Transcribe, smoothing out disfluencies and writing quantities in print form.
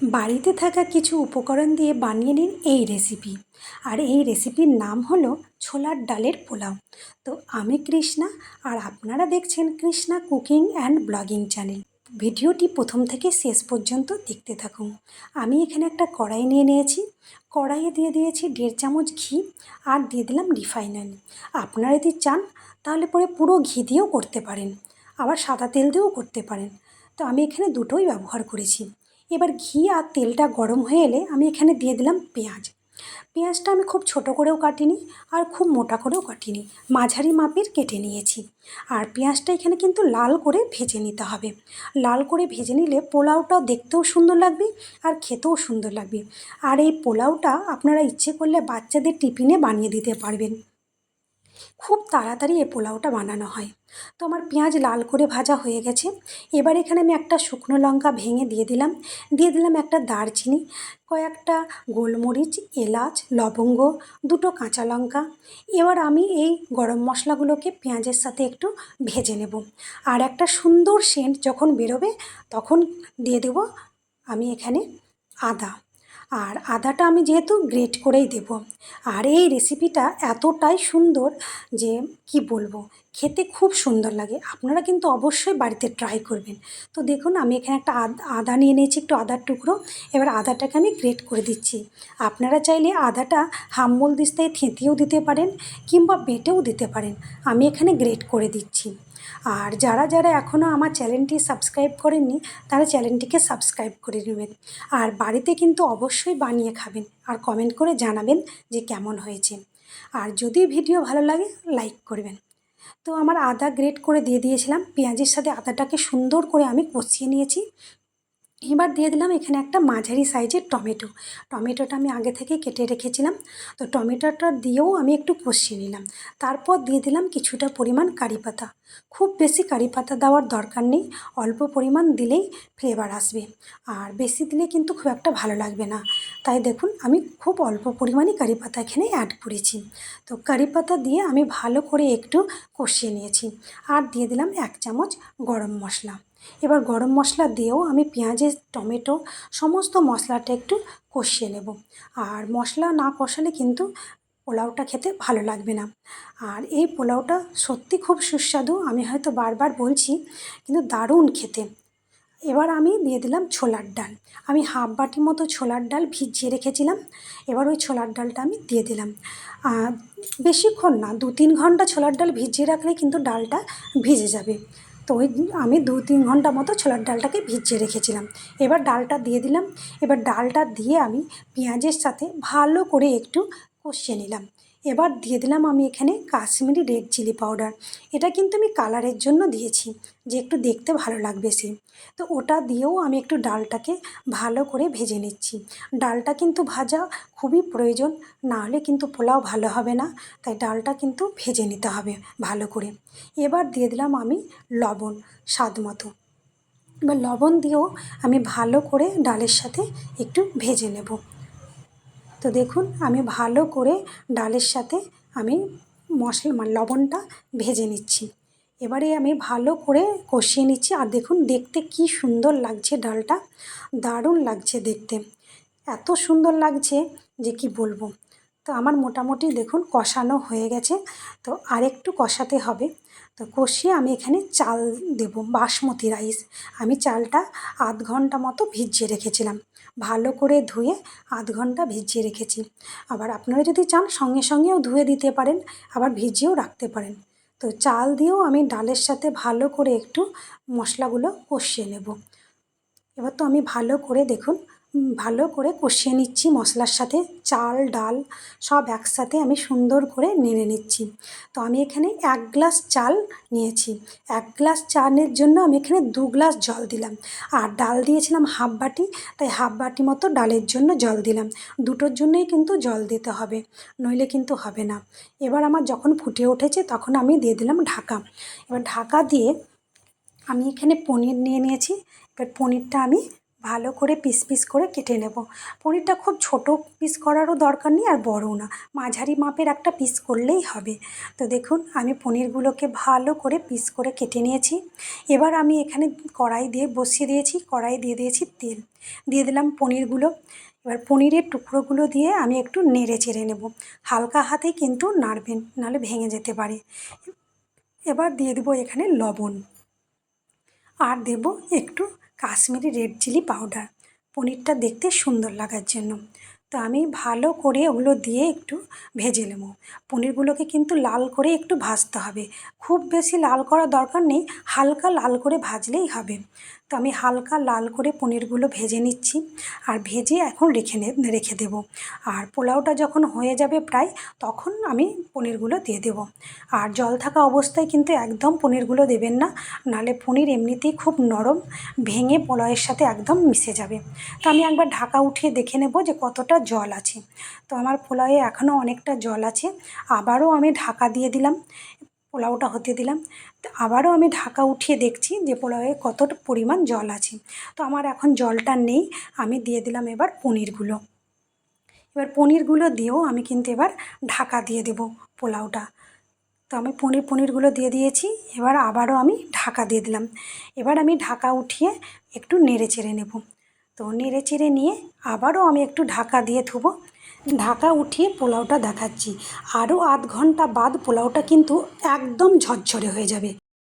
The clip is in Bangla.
বাড়িতে থাকা কিছু উপকরণ দিয়ে বানিয়ে নিন এই রেসিপি। আর এই রেসিপির নাম হলো ছোলার ডালের পোলাও। তো আমি কৃষ্ণা, আর আপনারা দেখছেন Krishna cooking and blogging channel. ভিডিওটি প্রথম থেকে শেষ পর্যন্ত দেখতে থাকুন। আমি এখানে একটা কড়াই নিয়ে নিয়েছি। কড়াইয়ে দিয়ে দিয়েছি 1.5 চামচ ঘি, আর দিয়ে দিলাম রিফাইন অয়েল। আপনারা যদি চান তাহলে পরে পুরো ঘি দিয়েও করতে পারেন, আবার সাদা তেল দিয়েও করতে পারেন। তো আমি এখানে দুটোই ব্যবহার করেছি। এবার ঘি আর তেলটা গরম হয়ে এলে আমি এখানে দিয়ে দিলাম পেঁয়াজ। পেঁয়াজটা আমি খুব ছোট করেও কাটিনি, আর খুব মোটা করেও কাটিনি, মাঝারি মাপের কেটে নিয়েছি। আর পেঁয়াজটা এখানে কিন্তু লাল করে ভেজে নিতে হবে। লাল করে ভেজে নিলে পোলাওটা দেখতেও সুন্দর লাগবে, আর খেতেও সুন্দর লাগবে। আর এই পোলাওটা আপনারা ইচ্ছে করলে বাচ্চাদের টিফিনে বানিয়ে দিতে পারবেন। খুব তাড়াতাড়ি এই পোলাওটা বানানো হয়। তো আমার পেঁয়াজ লাল করে ভাজা হয়ে গেছে। এবার এখানে আমি একটা শুকনো লঙ্কা ভেঙে দিয়ে দিলাম একটা দারচিনি, কয়েকটা গোলমরিচ, এলাচ, লবঙ্গ, দুটো কাঁচা লঙ্কা। এবার আমি এই গরম মশলাগুলোকে পেঁয়াজের সাথে একটু ভেজে নেব। আর একটা সুন্দর সেন্ট যখন বেরোবে তখন দিয়ে দেব আমি এখানে আদা। আর আদাটা আমি যেহেতু গ্রেট করেই দেব। আর এই রেসিপিটা এতটাই সুন্দর যে কি বলবো, খেতে খুব সুন্দর লাগে। আপনারা কিন্তু অবশ্যই বাড়িতে ট্রাই করবেন। তো দেখুন আমি এখানে একটা আদা নিয়ে নিয়েছি, একটু আদার টুকরো। এবার আদাটাকে আমি গ্রেট করে দিচ্ছি। আপনারা চাইলে আদাটা হাম্বল দিস্তায় থেঁতিয়েও দিতে পারেন, কিংবা বেটেও দিতে পারেন। আমি এখানে গ্রেট করে দিচ্ছি। আর যারা যারা এখনও আমার চ্যানেলটি সাবস্ক্রাইব করেননি তারা চ্যানেলটিকে সাবস্ক্রাইব করে নেবেন। আর বাড়িতে কিন্তু অবশ্যই বানিয়ে খাবেন, আর কমেন্ট করে জানাবেন যে কেমন হয়েছে। আর যদি ভিডিও ভালো লাগে লাইক করবেন। তো আমার আদা গ্রেট করে দিয়ে দিয়েছিলাম, পেঁয়াজের সাথে আদাটাকে সুন্দর করে আমি কষিয়ে নিয়েছি। এবার দিয়ে দিলাম এখানে একটা মাঝারি সাইজের টমেটো। টমেটোটা আমি আগে থেকেই কেটে রেখেছিলাম। তো টমেটোটা দিয়েও আমি একটু কষিয়ে নিলাম। তারপর দিয়ে দিলাম কিছুটা পরিমাণ কারি পাতা। খুব বেশি কারি পাতা দেওয়ার দরকার নেই, অল্প পরিমাণ দিলেই ফ্লেভার আসবে। আর বেশি দিলে কিন্তু খুব একটা ভালো লাগবে না। তাই দেখুন আমি খুব অল্প পরিমাণে কারি পাতা এখানে অ্যাড করেছি। তো কারি পাতা দিয়ে আমি ভালো করে একটু কষিয়ে নিয়েছি। আর দিয়ে দিলাম 1 চামচ গরম মশলা। এবার গরম মশলা দিয়েও আমি পেঁয়াজের, টমেটো সমস্ত মশলাটা একটু কষিয়ে নেব। আর মশলা না কষালে কিন্তু পোলাওটা খেতে ভালো লাগবে না। আর এই পোলাওটা সত্যি খুব সুস্বাদু, আমি হয়তো বারবার বলছি, কিন্তু দারুণ খেতে। এবার আমি দিয়ে দিলাম ছোলার ডাল। আমি হাফ বাটি মতো ছোলার ডাল ভিজিয়ে রেখেছিলাম। এবার ওই ছোলার ডালটা আমি দিয়ে দিলাম। বেশিক্ষণ না, 2-3 ঘন্টা ছোলার ডাল ভিজিয়ে রাখলে কিন্তু ডালটা ভিজে যাবে। তো ওই আমি 2-3 ঘন্টা মতো ছোলার ডালটাকে ভিজিয়ে রেখেছিলাম। এবার ডালটা দিয়ে দিলাম। এবার ডালটা দিয়ে আমি পেঁয়াজের সাথে ভালো করে একটু কষিয়ে নিলাম। এবার দিয়ে দিলাম আমি এখানে কাশ্মীরি রেড চিলি পাউডার। এটা কিন্তু আমি কালারের জন্য দিয়েছি, যে একটু দেখতে ভালো লাগবে সে। তো ওটা দিয়েও আমি একটু ডালটাকে ভালো করে ভেজে নিচ্ছি। ডালটা কিন্তু ভাজা খুবই প্রয়োজন, না হলে কিন্তু পোলাও ভালো হবে না। তাই ডালটা কিন্তু ভেজে নিতে হবে ভালো করে। এবার দিয়ে দিলাম আমি লবণ স্বাদ মতো। এবার লবণ দিয়েও আমি ভালো করে ডালের সাথে একটু ভেজে নেব। তো দেখুন আমি ভালো করে ডালের সাথে আমি লবণটা ভেজে নিচ্ছি। এবারে আমি ভালো করে কষিয়ে নিচ্ছি। আর দেখুন দেখতে কি সুন্দর লাগছে ডালটা, দারুণ লাগছে দেখতে, এত সুন্দর লাগছে যে কি বলবো। তো আমার মোটামুটি দেখুন কষানো হয়ে গেছে। তো আরেকটু কষাতে হবে। তো কষিয়ে আমি এখানে চাল দেব, বাসমতি রাইস। আমি চালটা আধ ঘন্টা মতো ভিজিয়ে রেখেছিলাম, ভালো করে ধুয়ে আধ ঘন্টা ভিজিয়ে রেখেছি। আবার আপনারা যদি চান সঙ্গে সঙ্গেও ধুয়ে দিতে পারেন, আবার ভিজিয়েও রাখতে পারেন। তো চাল দিয়েও আমি ডালের সাথে ভালো করে একটু মশলাগুলো কষিয়ে নেব। এবার তো আমি ভালো করে দেখুন ভালো করে কষিয়ে নিচ্ছি মশলার সাথে। চাল ডাল সব একসাথে আমি সুন্দর করে নেড়ে নিচ্ছি। তো আমি এখানে 1 গ্লাস চাল নিয়েছি। 1 গ্লাস চালের জন্য আমি এখানে 2 গ্লাস জল দিলাম। আর ডাল দিয়েছিলাম হাফ বাটি, তাই হাফ বাটি মতো ডালের জন্য জল দিলাম। দুটোর জন্যই কিন্তু জল দিতে হবে, নইলে কিন্তু হবে না। এবার আমার যখন ফুটে উঠেছে তখন আমি দিয়ে দিলাম ঢাকা। এবার ঢাকা দিয়ে আমি এখানে পনির নিয়ে নিয়েছি। এবার পনিরটা আমি ভালো করে পিস পিস করে কেটে নেব। পনিরটা খুব ছোট পিস করারও দরকার নেই আর বড়ও না, মাঝারি মাপের একটা পিস করলেই হবে। তো দেখুন আমি পনিরগুলোকে ভালো করে পিস করে কেটে নিয়েছি। এবার আমি এখানে কড়াই দিয়ে বসিয়ে দিয়েছি, কড়াই দিয়ে দিয়েছি তেল, দিয়ে দিলাম পনিরগুলো। এবার পনিরের টুকরোগুলো দিয়ে আমি একটু নেড়ে চেড়ে নেব, হালকা হাতেই কিন্তু নাড়বেন, নাহলে ভেঙে যেতে পারে। এবার দিয়ে দেবো এখানে লবণ, আর দেব একটু কাশ্মীরি রেড চিলি পাউডার, পনিরটা দেখতে সুন্দর লাগার জন্য। তো আমি ভালো করে ওগুলো দিয়ে একটু ভেজে নেব। পনিরগুলোকে কিন্তু লাল করে একটু ভাজতে হবে, খুব বেশি লাল করার দরকার নেই, হালকা লাল করে ভাজলেই হবে। তো আমি হালকা লাল করে পনিরগুলো ভেজে নিচ্ছি, আর ভেজে এখন রেখে দেব। আর পোলাওটা যখন হয়ে যাবে প্রায়, তখন আমি পনিরগুলো দিয়ে দেব। আর জল থাকা অবস্থায় কিন্তু একদম পনিরগুলো দেবেন না, নাহলে পনির এমনিতেই খুব নরম, ভেঙে পোলাওয়ের সাথে একদম মিশে যাবে। তো আমি একবার ঢাকা উঠিয়ে দেখে নেব যে কতটা জল আছে। তো আমার পোলাওয়ে এখনও অনেকটা জল আছে, আবারও আমি ঢাকা দিয়ে দিলাম, পোলাওটা হতে দিলাম। তো আবারও আমি ঢাকা উঠিয়ে দেখছি যে পোলাওয়ে কতটা পরিমাণ জল আছে। তো আমার এখন জলটা নেই, আমি দিয়ে দিলাম এবার পনিরগুলো। এবার পনিরগুলো দিয়েও আমি কিন্তু এবার ঢাকা দিয়ে দেব পোলাওটা। তো আমি পনিরগুলো দিয়ে দিয়েছি, এবার আবারও আমি ঢাকা দিয়ে দিলাম। এবার আমি ঢাকা উঠিয়ে একটু নেড়ে চেড়ে নেব। তো নেড়ে চেড়ে নিয়ে আবারও আমি একটু ঢাকা দিয়ে থুবো। ঢাকা উঠিয়ে পোলাওটা দেখাচ্ছি, আরও আধ ঘন্টা বাদ পোলাওটা কিন্তু একদম ঝরঝরে হয়ে যাবে।